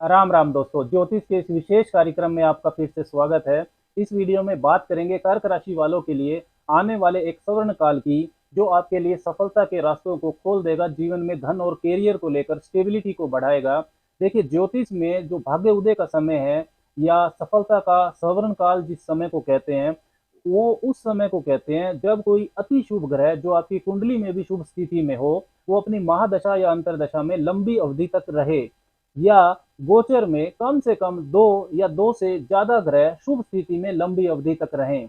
राम राम दोस्तों, ज्योतिष के इस विशेष कार्यक्रम में आपका फिर से स्वागत है। इस वीडियो में बात करेंगे कर्क राशि वालों के लिए आने वाले एक स्वर्ण काल की, जो आपके लिए सफलता के रास्तों को खोल देगा, जीवन में धन और कैरियर को लेकर स्टेबिलिटी को बढ़ाएगा। देखिए, ज्योतिष में जो भाग्य उदय का समय है या सफलता का स्वर्ण काल जिस समय को कहते हैं, वो उस समय को कहते हैं जब कोई अति शुभ ग्रह जो आपकी कुंडली में भी शुभ स्थिति में हो, वो अपनी महादशा या अंतरदशा में लंबी अवधि तक रहे, या गोचर में कम से कम दो या दो से ज्यादा ग्रह शुभ स्थिति में लंबी अवधि तक रहें।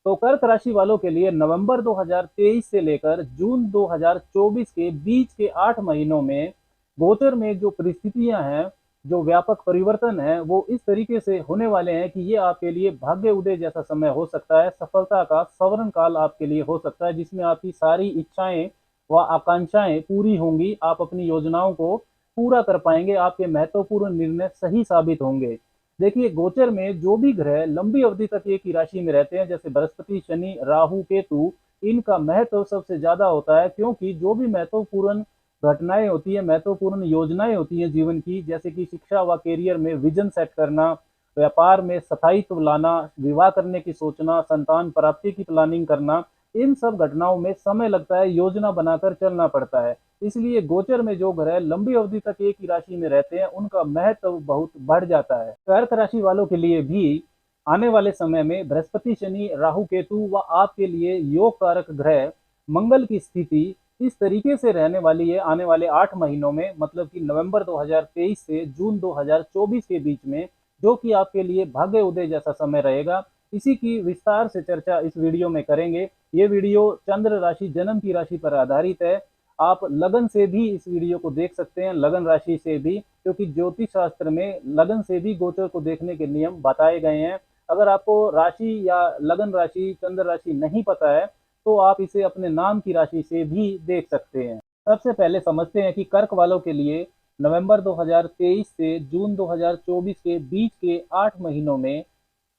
तो कर्क राशि वालों के लिए नवंबर 2023 से लेकर जून 2024 के बीच के 8 महीनों में गोचर में जो परिस्थितियां हैं, जो व्यापक परिवर्तन है, वो इस तरीके से होने वाले हैं कि ये आपके लिए भाग्य उदय जैसा समय हो सकता है, सफलता का स्वर्ण काल आपके लिए हो सकता है, जिसमें आपकी सारी इच्छाएं व आकांक्षाएं पूरी होंगी। आप अपनी योजनाओं को पूरा कर पाएंगे, आपके महत्वपूर्ण निर्णय सही साबित होंगे। देखिए, गोचर में जो भी ग्रह लंबी अवधि तक एक ही राशि में रहते हैं, जैसे बृहस्पति, शनि, राहु, केतु, इनका महत्व सबसे ज्यादा होता है, क्योंकि जो भी महत्वपूर्ण घटनाएं होती है, महत्वपूर्ण योजनाएं होती हैं जीवन की, जैसे कि शिक्षा व कैरियर में विजन सेट करना, व्यापार में स्थायित्व लाना, विवाह करने की सोचना, संतान प्राप्ति की प्लानिंग करना, इन सब घटनाओं में समय लगता है, योजना बनाकर चलना पड़ता है। इसलिए गोचर में जो ग्रह लंबी अवधि तक एक ही राशि में रहते हैं, उनका महत्व बहुत बढ़ जाता है। कर्क राशि वालों के लिए भी आने वाले समय में बृहस्पति, शनि, राहु, केतु व आपके लिए योग कारक ग्रह मंगल की स्थिति इस तरीके से रहने वाली है आने वाले 8 महीनों में, मतलब कि नवंबर 2023 से जून 2024 के बीच में, जो कि आपके लिए भाग्य उदय जैसा समय रहेगा। इसी की विस्तार से चर्चा इस वीडियो में करेंगे। ये वीडियो चंद्र राशि, जन्म की राशि पर आधारित है। आप लगन से भी इस वीडियो को देख सकते हैं, लगन राशि से भी, क्योंकि ज्योतिष शास्त्र में लगन से भी गोचर को देखने के नियम बताए गए हैं। अगर आपको राशि या लगन राशि, चंद्र राशि नहीं पता है, तो आप इसे अपने नाम की राशि से भी देख सकते हैं। सबसे पहले समझते हैं कि कर्क वालों के लिए नवंबर 2023 से जून 2024 के बीच के 8 महीनों में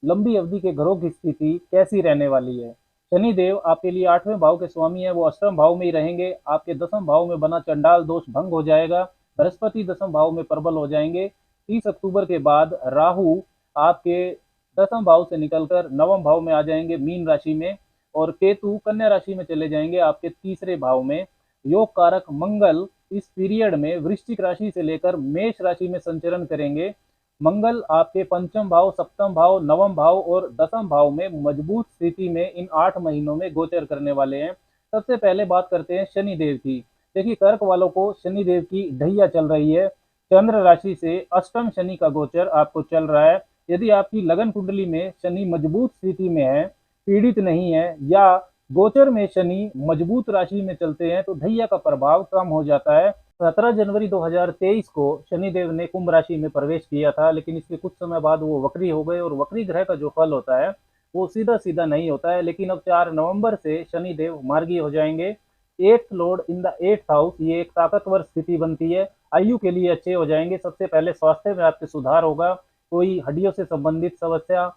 लंबी अवधि के ग्रहों की स्थिति कैसी रहने वाली है। शनि देव आपके लिए 8वें भाव के स्वामी है, वो अष्टम भाव में ही रहेंगे। आपके 10वें भाव में बना चंडाल दोष भंग हो जाएगा। बृहस्पति 10वें भाव में प्रबल हो जाएंगे। 30 अक्टूबर के बाद राहु आपके 10वें भाव से निकलकर 9वें भाव में आ जाएंगे, मीन राशि में, और केतु कन्या राशि में चले जाएंगे, आपके तीसरे भाव में। योग कारक मंगल इस पीरियड में वृश्चिक राशि से लेकर मेष राशि में संचरण करेंगे। मंगल आपके पंचम भाव, सप्तम भाव, नवम भाव और 10वें भाव में मजबूत स्थिति में इन 8 महीनों में गोचर करने वाले हैं। सबसे पहले बात करते हैं शनि देव की। देखिए, कर्क वालों को शनि देव की ढैया चल रही है। चंद्र राशि से अष्टम शनि का गोचर आपको चल रहा है। यदि आपकी लगन कुंडली में शनि मजबूत स्थिति में है, पीड़ित नहीं है, या गोचर में शनि मजबूत राशि में चलते हैं, तो ढैया का प्रभाव कम हो जाता है। 17 जनवरी 2023 को शनिदेव ने कुंभ राशि में प्रवेश किया था, लेकिन इसके कुछ समय बाद वो वक्री हो गए, और वक्री ग्रह का जो फल होता है वो सीधा सीधा नहीं होता है। लेकिन अब 4 नवंबर से शनिदेव मार्गी हो जाएंगे। 8th Lord in the 8th house, ये एक ताकतवर स्थिति बनती है। आयु के लिए अच्छे हो जाएंगे। सबसे पहले स्वास्थ्य में आपके सुधार होगा। कोई हड्डियों से संबंधित समस्या,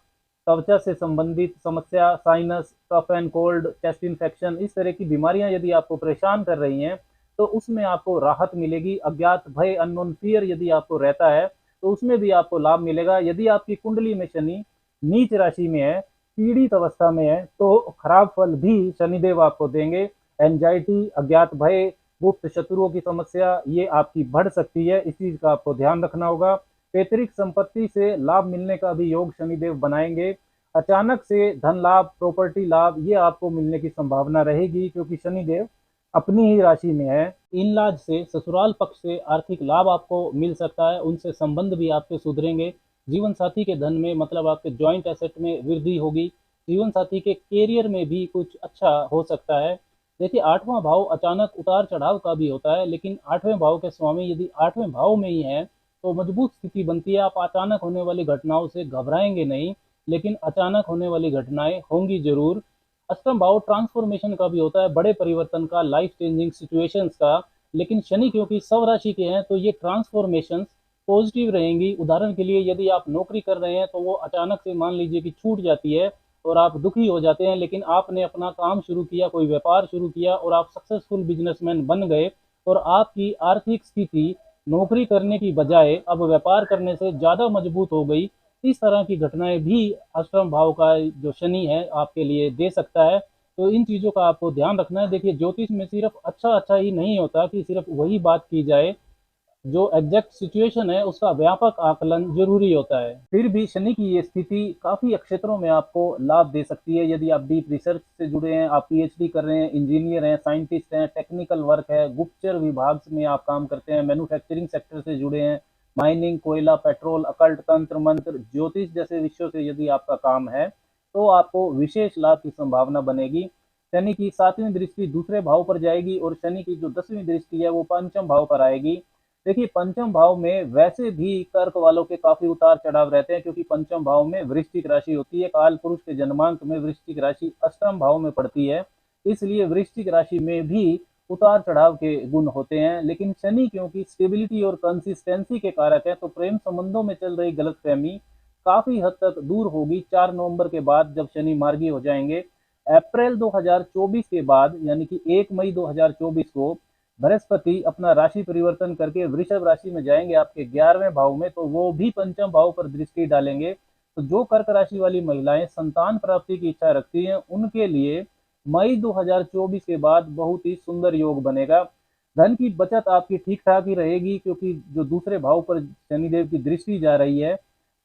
त्वचा से संबंधित समस्या, sinus, cough and cold, chest infection, इस तरह की बीमारियां यदि आपको परेशान कर रही हैं, तो उसमें आपको राहत मिलेगी। अज्ञात भय, अननोन फियर यदि आपको रहता है, तो उसमें भी आपको लाभ मिलेगा। यदि आपकी कुंडली में शनि नीच राशि में है, पीड़ित अवस्था में है, तो खराब फल भी शनिदेव आपको देंगे। एंजाइटी, अज्ञात भय, गुप्त शत्रुओं की समस्या, ये आपकी बढ़ सकती है, इस चीज का आपको ध्यान रखना होगा। पैतृक संपत्ति से लाभ मिलने का भी योग शनिदेव बनाएंगे। अचानक से धन लाभ, प्रॉपर्टी लाभ, ये आपको मिलने की संभावना रहेगी, क्योंकि शनिदेव अपनी ही राशि में है। इन लाज से, ससुराल पक्ष से आर्थिक लाभ आपको मिल सकता है, उनसे संबंध भी आपके सुधरेंगे। जीवन साथी के धन में, मतलब आपके जॉइंट एसेट में वृद्धि होगी। जीवन साथी के कैरियर में भी कुछ अच्छा हो सकता है। देखिए, 8वां भाव अचानक उतार चढ़ाव का भी होता है, लेकिन 8वें भाव के स्वामी यदि 8वें भाव में ही है, तो मजबूत स्थिति बनती है। आप अचानक होने वाली घटनाओं से घबराएंगे नहीं, लेकिन अचानक होने वाली घटनाएं होंगी जरूर। अष्टम भाव ट्रांसफॉर्मेशन का भी होता है, बड़े परिवर्तन का, लाइफ चेंजिंग सिचुएशंस का। लेकिन शनि क्योंकि स्व राशि के हैं, तो ये ट्रांसफॉर्मेशन पॉजिटिव रहेंगी। उदाहरण के लिए, यदि आप नौकरी कर रहे हैं, तो वो अचानक से मान लीजिए कि छूट जाती है और आप दुखी हो जाते हैं, लेकिन आपने अपना काम शुरू किया, कोई व्यापार शुरू किया, और आप सक्सेसफुल बिजनेसमैन बन गए, और आपकी आर्थिक स्थिति नौकरी करने की बजाय अब व्यापार करने से ज़्यादा मजबूत हो गई। इस तरह की घटनाएं भी अष्टम भाव का जो शनि है आपके लिए दे सकता है। तो इन चीज़ों का आपको ध्यान रखना है। देखिए, ज्योतिष में सिर्फ अच्छा अच्छा ही नहीं होता कि सिर्फ वही बात की जाए, जो एग्जैक्ट सिचुएशन है उसका व्यापक आकलन जरूरी होता है। फिर भी शनि की ये स्थिति काफी क्षेत्रों में आपको लाभ दे सकती है। यदि आप डीप रिसर्च से जुड़े हैं, आप पीएचडी कर रहे हैं, इंजीनियर हैं, साइंटिस्ट हैं, टेक्निकल वर्क है, गुप्तचर विभाग में आप काम करते हैं, मैन्युफैक्चरिंग सेक्टर से जुड़े हैं, माइनिंग, कोयला, पेट्रोल, अकल्ट, तंत्र मंत्र, ज्योतिष जैसे विषयों से यदि आपका काम है तो आपको विशेष लाभ की संभावना बनेगी। शनि की 7वीं दृष्टि दूसरे भाव पर जाएगी और शनि की जो 10वीं दृष्टि है वो पंचम भाव पर आएगी। देखिए, पंचम भाव में वैसे भी कर्क वालों के काफी उतार चढ़ाव रहते हैं, क्योंकि पंचम भाव में वृश्चिक राशि होती है। काल पुरुष के जन्मांक में वृश्चिक राशि अष्टम भाव में पड़ती है, इसलिए वृश्चिक राशि में भी उतार चढ़ाव के गुण होते हैं। लेकिन शनि क्योंकि स्टेबिलिटी और कंसिस्टेंसी के कारक है, तो प्रेम संबंधों में चल रही गलतफहमी काफी हद तक दूर होगी 4 नवंबर के बाद, जब शनि मार्गी हो जाएंगे। अप्रैल 2024 के बाद यानी कि 1 मई 2024 को बृहस्पति अपना राशि परिवर्तन करके वृषभ राशि में जाएंगे आपके 11वें भाव में, तो वो भी पंचम भाव पर दृष्टि डालेंगे। तो जो कर्क राशि वाली महिलाएं संतान प्राप्ति की इच्छा रखती हैं उनके लिए मई 2024 के बाद बहुत ही सुंदर योग बनेगा। धन की बचत आपकी ठीक ठाक ही रहेगी, क्योंकि जो दूसरे भाव पर शनिदेव की दृष्टि जा रही है,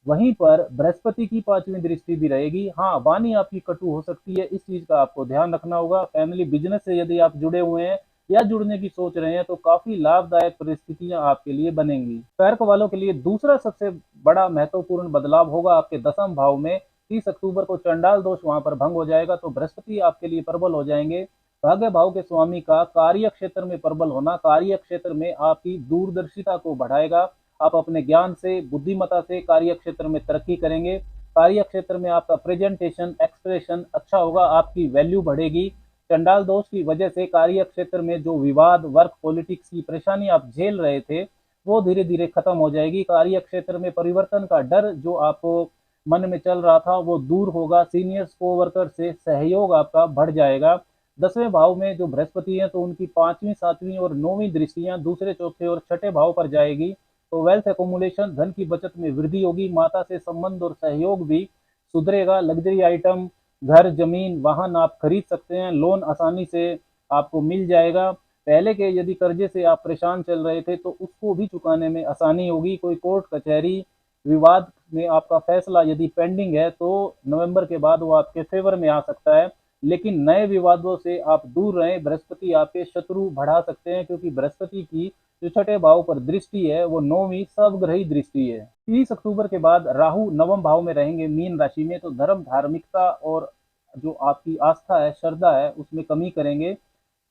वहीं पर बृहस्पति की 5वीं दृष्टि भी रहेगी। हाँ, वाणी आपकी कटु हो सकती है, इस चीज का आपको ध्यान रखना होगा। फैमिली बिजनेस से यदि आप जुड़े हुए हैं या जुड़ने की सोच रहे हैं तो काफी लाभदायक परिस्थितियां आपके लिए बनेंगी। कर्क वालों के लिए दूसरा सबसे बड़ा महत्वपूर्ण बदलाव होगा आपके 10वें भाव में। 30 अक्टूबर को चंडाल दोष वहां पर भंग हो जाएगा, तो बृहस्पति आपके लिए प्रबल हो जाएंगे। भाग्य भाव के स्वामी का कार्य क्षेत्र में प्रबल होना कार्य क्षेत्र में आपकी दूरदर्शिता को बढ़ाएगा। आप अपने ज्ञान से, बुद्धिमत्ता से कार्य क्षेत्र में तरक्की करेंगे। कार्य क्षेत्र में आपका प्रेजेंटेशन, एक्सप्रेशन अच्छा होगा, आपकी वैल्यू बढ़ेगी। चंडाल दोष की वजह से कार्य क्षेत्र में जो विवाद, वर्क पॉलिटिक्स की परेशानी आप झेल रहे थे, वो धीरे धीरे खत्म हो जाएगी। कार्य क्षेत्र में परिवर्तन का डर जो आपको मन में चल रहा था वो दूर होगा। सीनियर्स को वर्कर से सहयोग आपका बढ़ जाएगा। 10वें भाव में जो बृहस्पति है तो उनकी 5वीं, 7वीं और 9वीं दृष्टियां दूसरे, चौथे और छठे भाव पर जाएगी। तो वेल्थ एकोमुलेशन, धन की बचत में वृद्धि होगी। माता से संबंध और सहयोग भी सुधरेगा। लग्जरी आइटम, घर, जमीन, वाहन आप खरीद सकते हैं। लोन आसानी से आपको मिल जाएगा। पहले के यदि कर्जे से आप परेशान चल रहे थे तो उसको भी चुकाने में आसानी होगी। कोई कोर्ट कचहरी विवाद में आपका फैसला यदि पेंडिंग है तो नवंबर के बाद वो आपके फेवर में आ सकता है। लेकिन नए विवादों से आप दूर रहें। बृहस्पति आपके शत्रु बढ़ा सकते हैं, क्योंकि बृहस्पति की जो छठे भाव पर दृष्टि है वो 9वीं सर्वग्रही दृष्टि है। 30 अक्टूबर के बाद राहु 9वें भाव में रहेंगे मीन राशि में, तो धर्म, धार्मिकता और जो आपकी आस्था है, श्रद्धा है, उसमें कमी करेंगे।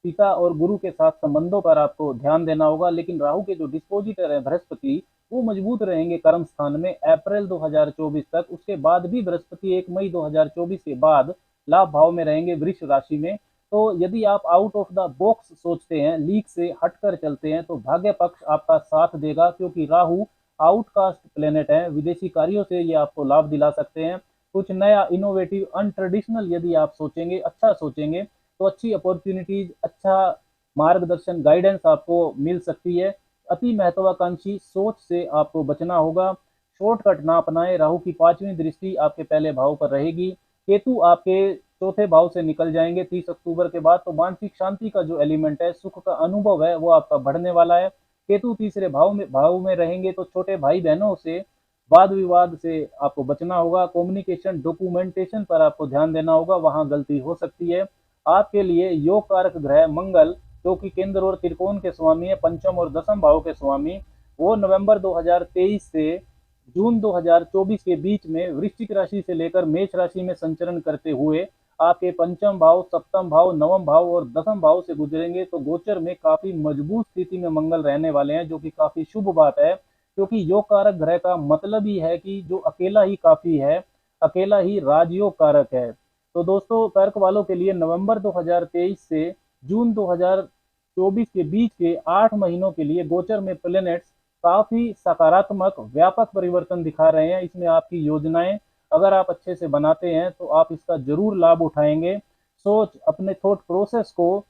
पिता और गुरु के साथ संबंधों पर आपको ध्यान देना होगा। लेकिन राहु के जो डिस्पोजिटर है बृहस्पति, वो मजबूत रहेंगे कर्म स्थान में अप्रैल 2024 तक। उसके बाद भी बृहस्पति 1 मई 2024 के बाद लाभ भाव में रहेंगे वृष राशि में। तो यदि आप आउट ऑफ द बॉक्स सोचते हैं, लीक से हटकर चलते हैं, तो भाग्य पक्ष आपका साथ देगा, क्योंकि राहु आउटकास्ट प्लेनेट है। विदेशी कार्यों से ये आपको लाभ दिला सकते हैं। कुछ नया, इनोवेटिव, अनट्रेडिशनल यदि आप सोचेंगे, अच्छा सोचेंगे, तो अच्छी अपॉर्चुनिटीज, अच्छा मार्गदर्शन, गाइडेंस आपको मिल सकती है। अति महत्वाकांक्षी सोच से आपको बचना होगा। शॉर्टकट ना अपनाएं। राहु की 5वीं दृष्टि आपके पहले भाव पर रहेगी। केतु आपके चौथे भाव से निकल जाएंगे 30 अक्टूबर के बाद, तो मानसिक शांति का जो एलिमेंट है, सुख का अनुभव है, वो आपका बढ़ने वाला है। केतु तीसरे भाव में रहेंगे तो छोटे भाई बहनों से वाद विवाद से आपको बचना होगा। कम्युनिकेशन, डॉक्यूमेंटेशन पर आपको ध्यान देना होगा, वहां गलती हो सकती है। आपके लिए योग कारक ग्रह मंगल, जो कि केंद्र और त्रिकोण के स्वामी है, पंचम और 10वें भाव के स्वामी, वो नवंबर 2023 से जून 2024 के बीच में वृश्चिक राशि से लेकर मेष राशि में संचरण करते हुए आपके पंचम भाव, सप्तम भाव, नवम भाव और 10वें भाव से गुजरेंगे। तो गोचर में काफी मजबूत स्थिति में मंगल रहने वाले हैं, जो कि काफी शुभ बात है, क्योंकि योग कारक ग्रह का मतलब ही है कि जो अकेला ही काफी है, अकेला ही राजयोग कारक है। तो दोस्तों, कर्क वालों के लिए नवंबर 2023 से जून 2024 के बीच के 8 महीनों के लिए गोचर में प्लैनेट्स काफी सकारात्मक, व्यापक परिवर्तन दिखा रहे हैं। इसमें आपकी योजनाएं अगर आप अच्छे से बनाते हैं तो आप इसका जरूर लाभ उठाएंगे। सोच, अपने थॉट प्रोसेस को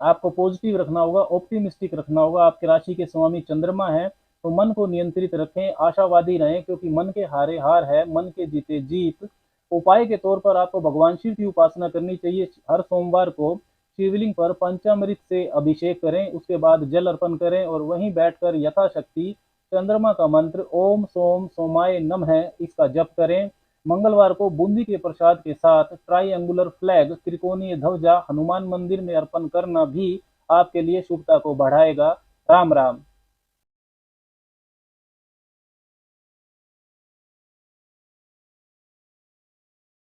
आपको पॉजिटिव रखना होगा, ऑप्टिमिस्टिक रखना होगा। आपके राशि के स्वामी चंद्रमा है, तो मन को नियंत्रित रखें, आशावादी रहें, क्योंकि मन के हारे हार है, मन के जीते जीत। उपाय के तौर पर आपको भगवान शिव की उपासना करनी चाहिए। हर सोमवार को शिवलिंग पर पंचामृत से अभिषेक करें, उसके बाद जल अर्पण करें और वहीं बैठकर यथाशक्ति चंद्रमा का मंत्र ओम सोम सोमाय नमः इसका जप करें। मंगलवार को बूंदी के प्रसाद के साथ ट्राईएंगुलर फ्लैग त्रिकोणीय ध्वजा हनुमान मंदिर में अर्पण करना भी आपके लिए शुभता को बढ़ाएगा। राम राम।